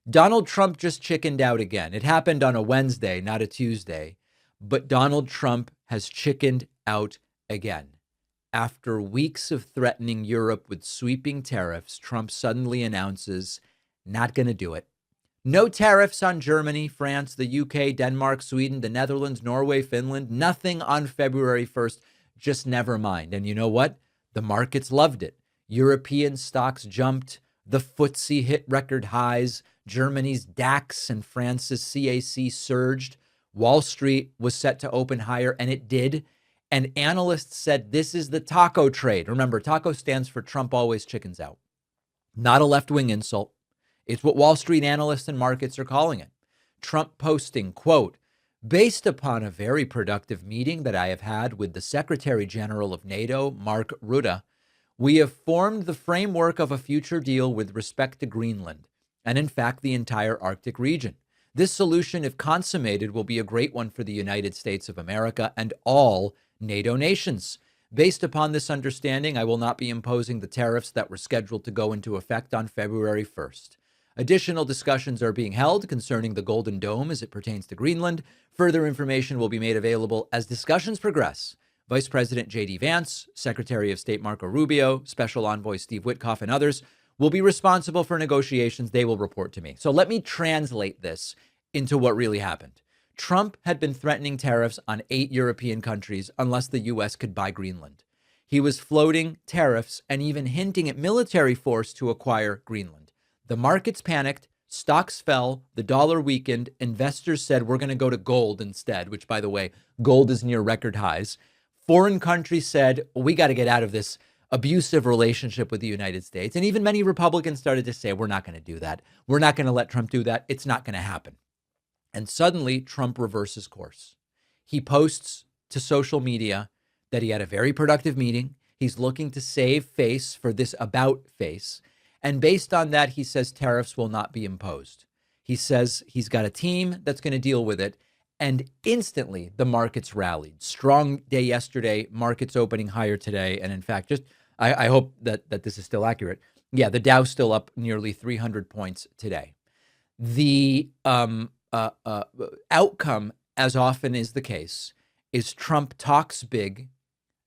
Donald Trump just chickened out again. It happened on a Wednesday, not a Tuesday, but Donald Trump has chickened out again. After weeks of threatening Europe with sweeping tariffs, Trump suddenly announces, not going to do it. No tariffs on Germany, France, the UK, Denmark, Sweden, the Netherlands, Norway, Finland, nothing on February 1st. Just never mind. And you know what? The markets loved it. European stocks jumped. The FTSE hit record highs. Germany's DAX and France's CAC surged. Wall Street was set to open higher, and it did. And analysts said this is the taco trade. Remember, taco stands for Trump always chickens out. Not a left-wing insult. It's what Wall Street analysts and markets are calling it. Trump posting, quote, based upon a very productive meeting that I have had with the Secretary General of NATO, Mark Rutte, we have formed the framework of a future deal with respect to Greenland, and in fact, the entire Arctic region. This solution, if consummated, will be a great one for the United States of America and all NATO nations. Based upon this understanding, I will not be imposing the tariffs that were scheduled to go into effect on February 1st. Additional discussions are being held concerning the Golden Dome as it pertains to Greenland. Further information will be made available as discussions progress. Vice President J.D. Vance, Secretary of State Marco Rubio, Special Envoy Steve Witkoff, and others will be responsible for negotiations. They will report to me. So let me translate this into what really happened. Trump had been threatening tariffs on 8 European countries unless the U.S. could buy Greenland. He was floating tariffs and even hinting at military force to acquire Greenland. The markets panicked, stocks fell, the dollar weakened, investors said we're going to go to gold instead, which, by the way, gold is near record highs. Foreign countries said, we got to get out of this abusive relationship with the United States. And even many Republicans started to say, we're not going to do that. We're not going to let Trump do that. It's not going to happen. And suddenly, Trump reverses course. He posts to social media that he had a very productive meeting. He's looking to save face for this about face. And based on that, he says tariffs will not be imposed. He says he's got a team that's going to deal with it. And instantly, the markets rallied. Strong day yesterday, markets opening higher today. And in fact, I hope that this is still accurate. Yeah, the Dow's still up nearly 300 points today. The outcome, as often is the case, is Trump talks big,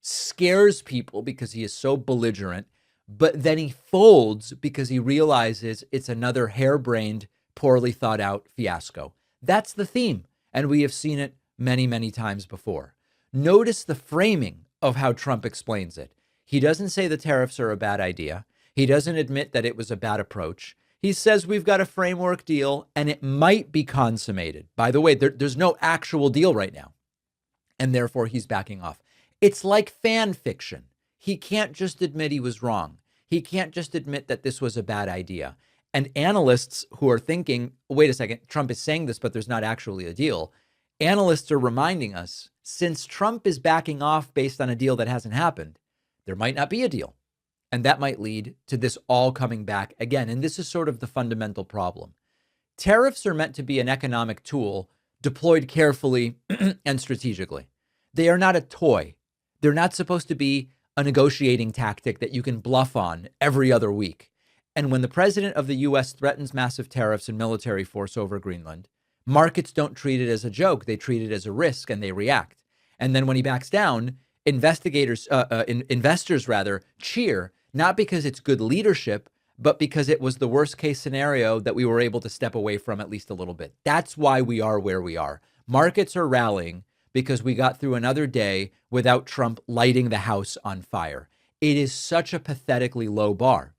scares people because he is so belligerent, but then he folds because he realizes it's another harebrained, poorly thought out fiasco. That's the theme. And we have seen it many, many times before. Notice the framing of how Trump explains it. He doesn't say the tariffs are a bad idea. He doesn't admit that it was a bad approach. He says we've got a framework deal and it might be consummated. By the way, there's no actual deal right now. And therefore, he's backing off. It's like fan fiction. He can't just admit he was wrong. He can't just admit that this was a bad idea. And analysts who are thinking, wait a second, Trump is saying this, but there's not actually a deal. Analysts are reminding us, since Trump is backing off based on a deal that hasn't happened, there might not be a deal. And that might lead to this all coming back again. And this is sort of the fundamental problem. Tariffs are meant to be an economic tool deployed carefully and strategically. They are not a toy. They're not supposed to be a negotiating tactic that you can bluff on every other week. And when the president of the U.S. threatens massive tariffs and military force over Greenland, markets don't treat it as a joke. They treat it as a risk and they react. And then when he backs down, investors cheer, not because it's good leadership, but because it was the worst case scenario that we were able to step away from at least a little bit. That's why we are where we are. Markets are rallying because we got through another day without Trump lighting the house on fire. It is such a pathetically low bar.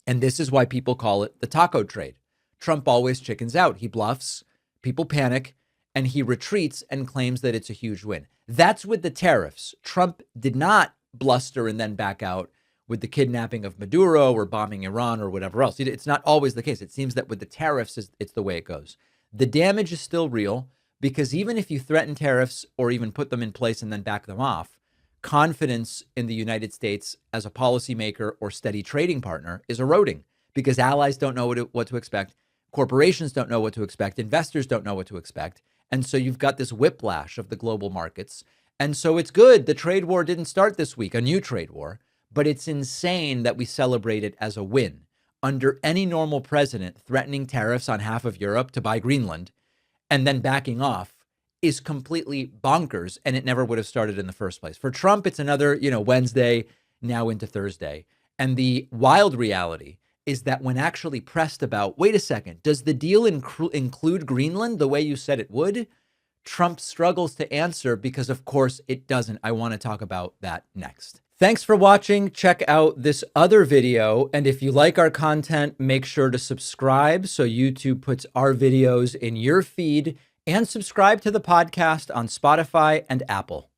And this is why people call it the taco trade. Trump always chickens out. He bluffs, people panic, and he retreats and claims that it's a huge win. That's with the tariffs. Trump did not bluster and then back out with the kidnapping of Maduro or bombing Iran or whatever else. It's not always the case. It seems that with the tariffs, it's the way it goes. The damage is still real because even if you threaten tariffs or even put them in place and then back them off, confidence in the United States as a policymaker or steady trading partner is eroding because allies don't know what to expect. Corporations don't know what to expect. Investors don't know what to expect. And so you've got this whiplash of the global markets. And so it's good. The trade war didn't start this week, a new trade war, but it's insane that we celebrate it as a win. under any normal president threatening tariffs on half of Europe to buy Greenland and then backing off is completely bonkers, and it never would have started in the first place. For Trump, it's another, Wednesday, now into Thursday. And the wild reality is that when actually pressed about, wait a second, does the deal include Greenland the way you said it would? Trump struggles to answer because, of course, it doesn't. I want to talk about that next. Thanks for watching. Check out this other video. And if you like our content, make sure to subscribe so YouTube puts our videos in your feed, and subscribe to the podcast on Spotify and Apple.